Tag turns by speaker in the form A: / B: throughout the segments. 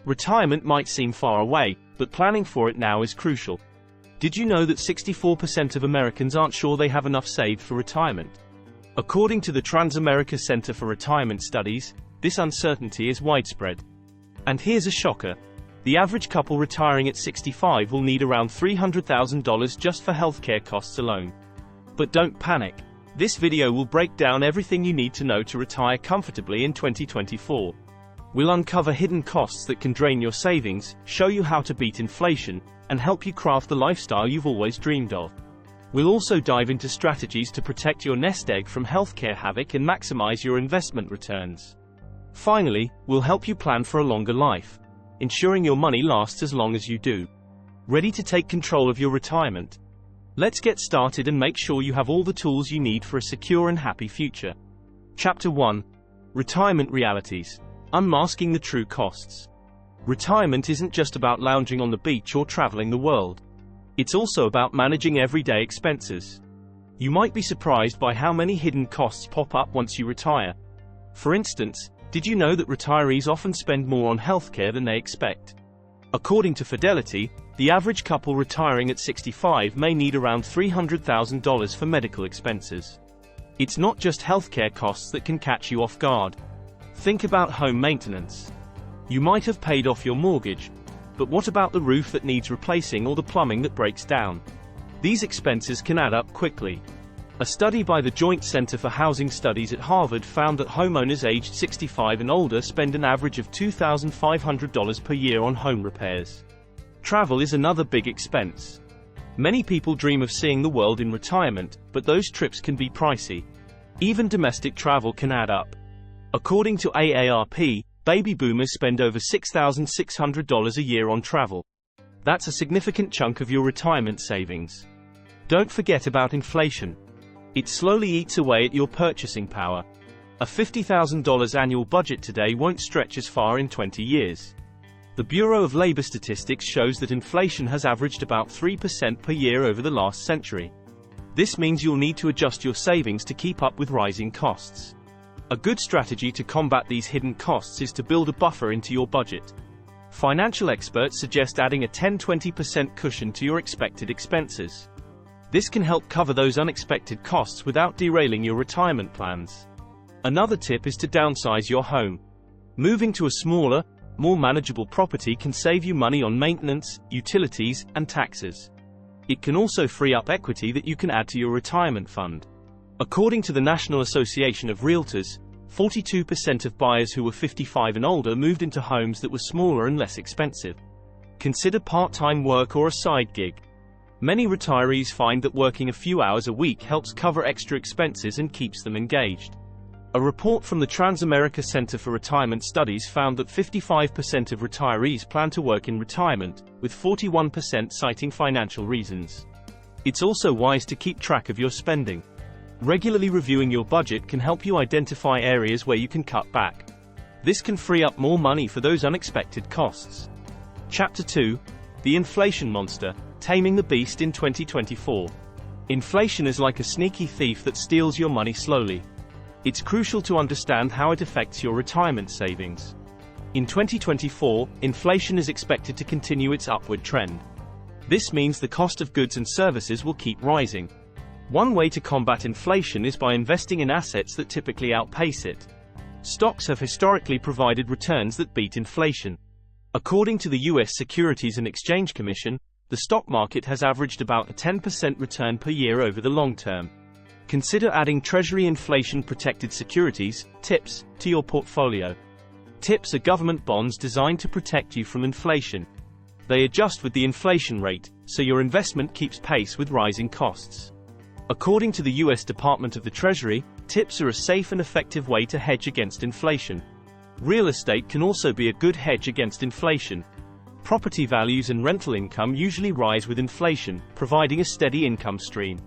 A: Retirement might seem far away, but planning for it now is crucial. Did you know that 64% of Americans aren't sure they have enough saved for retirement? According to the Transamerica Center for Retirement Studies, this uncertainty is widespread. And here's a shocker. The average couple retiring at 65 will need around $300,000 just for healthcare costs alone. But don't panic. This video will break down everything you need to know to retire comfortably in 2024. We'll uncover hidden costs that can drain your savings, show you how to beat inflation, and help you craft the lifestyle you've always dreamed of. We'll also dive into strategies to protect your nest egg from healthcare havoc and maximize your investment returns. Finally, we'll help you plan for a longer life, ensuring your money lasts as long as you do. Ready to take control of your retirement? Let's get started and make sure you have all the tools you need for a secure and happy future. Chapter 1. Retirement Realities. Unmasking the True Costs. Retirement isn't just about lounging on the beach or traveling the world. It's also about managing everyday expenses. You might be surprised by how many hidden costs pop up once you retire. For instance, did you know that retirees often spend more on healthcare than they expect? According to Fidelity, the average couple retiring at 65 may need around $300,000 for medical expenses. It's not just healthcare costs that can catch you off guard. Think about home maintenance. You might have paid off your mortgage, but what about the roof that needs replacing or the plumbing that breaks down? These expenses can add up quickly. A study by the Joint Center for Housing Studies at Harvard found that homeowners aged 65 and older spend an average of $2,500 per year on home repairs. Travel is another big expense. Many people dream of seeing the world in retirement, but those trips can be pricey. Even domestic travel can add up. According to AARP, baby boomers spend over $6,600 a year on travel. That's a significant chunk of your retirement savings. Don't forget about inflation. It slowly eats away at your purchasing power. A $50,000 annual budget today won't stretch as far in 20 years. The Bureau of Labor Statistics shows that inflation has averaged about 3% per year over the last century. This means you'll need to adjust your savings to keep up with rising costs. A good strategy to combat these hidden costs is to build a buffer into your budget. Financial experts suggest adding a 10–20% cushion to your expected expenses. This can help cover those unexpected costs without derailing your retirement plans. Another tip is to downsize your home. Moving to a smaller, more manageable property can save you money on maintenance, utilities, and taxes. It can also free up equity that you can add to your retirement fund. According to the National Association of Realtors, 42% of buyers who were 55 and older moved into homes that were smaller and less expensive. Consider part-time work or a side gig. Many retirees find that working a few hours a week helps cover extra expenses and keeps them engaged. A report from the Transamerica Center for Retirement Studies found that 55% of retirees plan to work in retirement, with 41% citing financial reasons. It's also wise to keep track of your spending. Regularly reviewing your budget can help you identify areas where you can cut back. This can free up more money for those unexpected costs. Chapter 2. The Inflation Monster. Taming the Beast in 2024. Inflation is like a sneaky thief that steals your money slowly. It's crucial to understand how it affects your retirement savings. In 2024, inflation is expected to continue its upward trend. This means the cost of goods and services will keep rising. One way to combat inflation is by investing in assets that typically outpace it. Stocks have historically provided returns that beat inflation. According to the U.S. Securities and Exchange Commission, the stock market has averaged about a 10% return per year over the long term. Consider adding Treasury inflation-protected securities, TIPS, to your portfolio. TIPS are government bonds designed to protect you from inflation. They adjust with the inflation rate, so your investment keeps pace with rising costs. According to the U.S. Department of the Treasury, TIPS are a safe and effective way to hedge against inflation. Real estate can also be a good hedge against inflation. Property values and rental income usually rise with inflation, providing a steady income stream.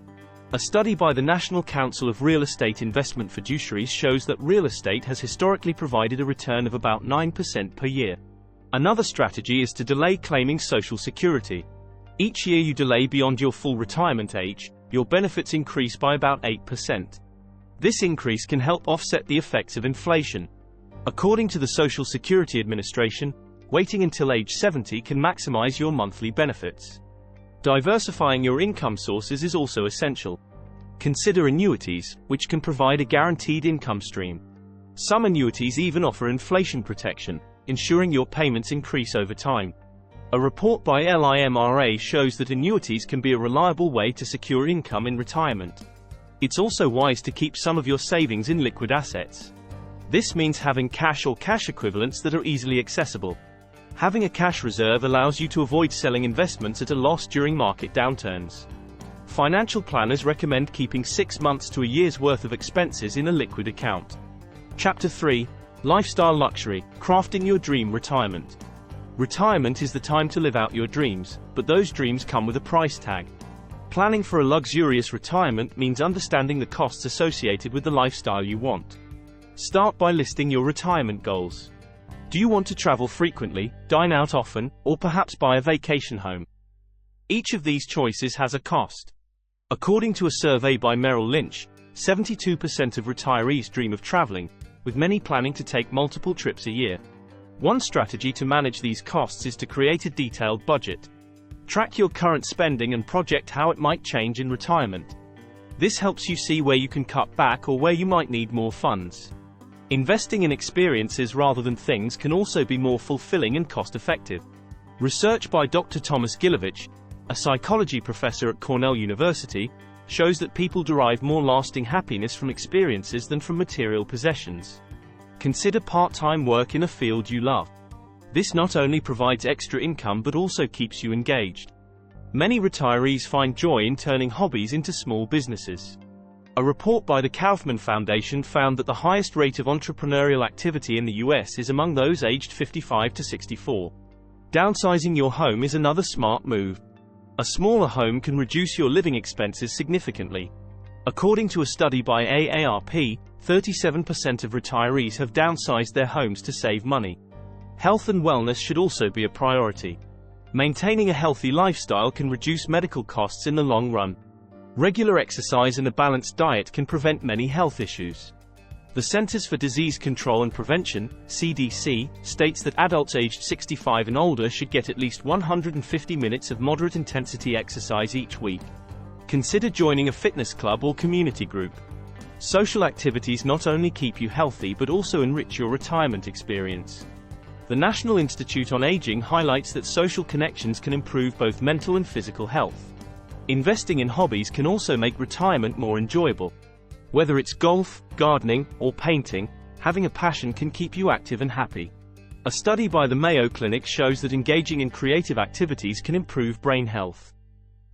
A: A study by the National Council of Real Estate Investment Fiduciaries shows that real estate has historically provided a return of about 9% per year. Another strategy is to delay claiming Social Security. Each year you delay beyond your full retirement age, your benefits increase by about 8%. This increase can help offset the effects of inflation. According to the Social Security Administration, waiting until age 70 can maximize your monthly benefits. Diversifying your income sources is also essential. Consider annuities, which can provide a guaranteed income stream. Some annuities even offer inflation protection, ensuring your payments increase over time. A report by LIMRA shows that annuities can be a reliable way to secure income in retirement. It's also wise to keep some of your savings in liquid assets. This means having cash or cash equivalents that are easily accessible. Having a cash reserve allows you to avoid selling investments at a loss during market downturns. Financial planners recommend keeping 6 months to a year's worth of expenses in a liquid account. Chapter 3: Lifestyle Luxury, Crafting Your Dream Retirement. Retirement is the time to live out your dreams, but those dreams come with a price tag. Planning for a luxurious retirement means understanding the costs associated with the lifestyle you want. Start by listing your retirement goals. Do you want to travel frequently, dine out often, or perhaps buy a vacation home? Each of these choices has a cost. According to a survey by Merrill Lynch, 72% of retirees dream of traveling, with many planning to take multiple trips a year. One strategy to manage these costs is to create a detailed budget. Track your current spending and project how it might change in retirement. This helps you see where you can cut back or where you might need more funds. Investing in experiences rather than things can also be more fulfilling and cost-effective. Research by Dr. Thomas Gilovich, a psychology professor at Cornell University, shows that people derive more lasting happiness from experiences than from material possessions. Consider part-time work in a field you love. This not only provides extra income but also keeps you engaged. Many retirees find joy in turning hobbies into small businesses. A report by the Kaufman Foundation found that the highest rate of entrepreneurial activity in the US is among those aged 55 to 64. Downsizing your home is another smart move. A smaller home can reduce your living expenses significantly. According to a study by AARP, 37% of retirees have downsized their homes to save money. Health and wellness should also be a priority. Maintaining a healthy lifestyle can reduce medical costs in the long run. Regular exercise and a balanced diet can prevent many health issues. The Centers for Disease Control and Prevention, CDC, states that adults aged 65 and older should get at least 150 minutes of moderate-intensity exercise each week. Consider joining a fitness club or community group. Social activities not only keep you healthy but also enrich your retirement experience. The National Institute on Aging highlights that social connections can improve both mental and physical health. Investing in hobbies can also make retirement more enjoyable. Whether it's golf, gardening, or painting, having a passion can keep you active and happy. A study by the Mayo Clinic shows that engaging in creative activities can improve brain health.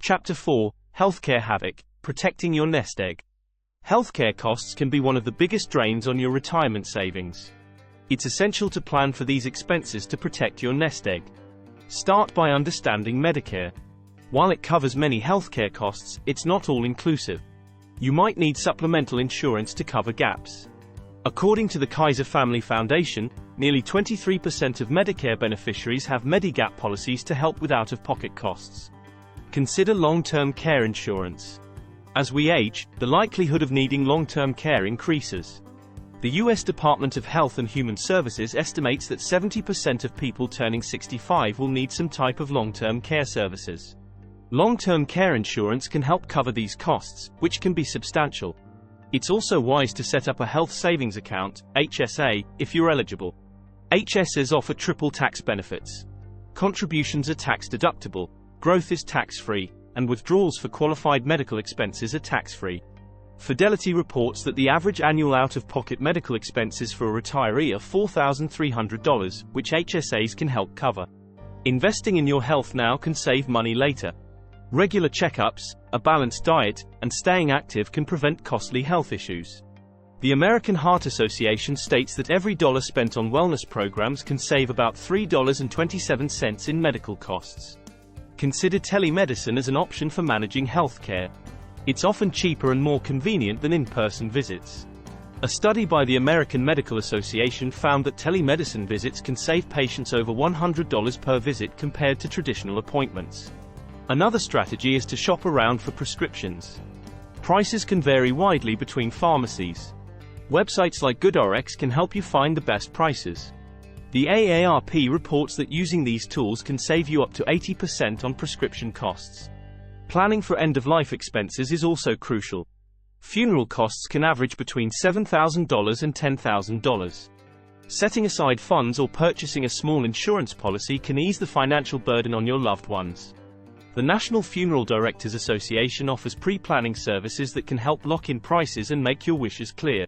A: Chapter 4: Healthcare Havoc, Protecting Your Nest Egg. Healthcare costs can be one of the biggest drains on your retirement savings. It's essential to plan for these expenses to protect your nest egg. Start by understanding Medicare. While it covers many healthcare costs, it's not all-inclusive. You might need supplemental insurance to cover gaps. According to the Kaiser Family Foundation, nearly 23% of Medicare beneficiaries have Medigap policies to help with out-of-pocket costs. Consider long-term care insurance. As we age, the likelihood of needing long-term care increases. The U.S. Department of Health and Human Services estimates that 70% of people turning 65 will need some type of long-term care services. Long-term care insurance can help cover these costs, which can be substantial. It's also wise to set up a health savings account, HSA, if you're eligible. HSAs offer triple tax benefits. Contributions are tax-deductible, growth is tax-free, and withdrawals for qualified medical expenses are tax-free. Fidelity reports that the average annual out-of-pocket medical expenses for a retiree are $4,300, which HSAs can help cover. Investing in your health now can save money later. Regular checkups, a balanced diet, and staying active can prevent costly health issues. The American Heart Association states that every dollar spent on wellness programs can save about $3.27 in medical costs. Consider telemedicine as an option for managing healthcare. It's often cheaper and more convenient than in-person visits. A study by the American Medical Association found that telemedicine visits can save patients over $100 per visit compared to traditional appointments. Another strategy is to shop around for prescriptions. Prices can vary widely between pharmacies. Websites like GoodRx can help you find the best prices. The AARP reports that using these tools can save you up to 80% on prescription costs. Planning for end-of-life expenses is also crucial. Funeral costs can average between $7,000 and $10,000. Setting aside funds or purchasing a small insurance policy can ease the financial burden on your loved ones. The National Funeral Directors Association offers pre-planning services that can help lock in prices and make your wishes clear.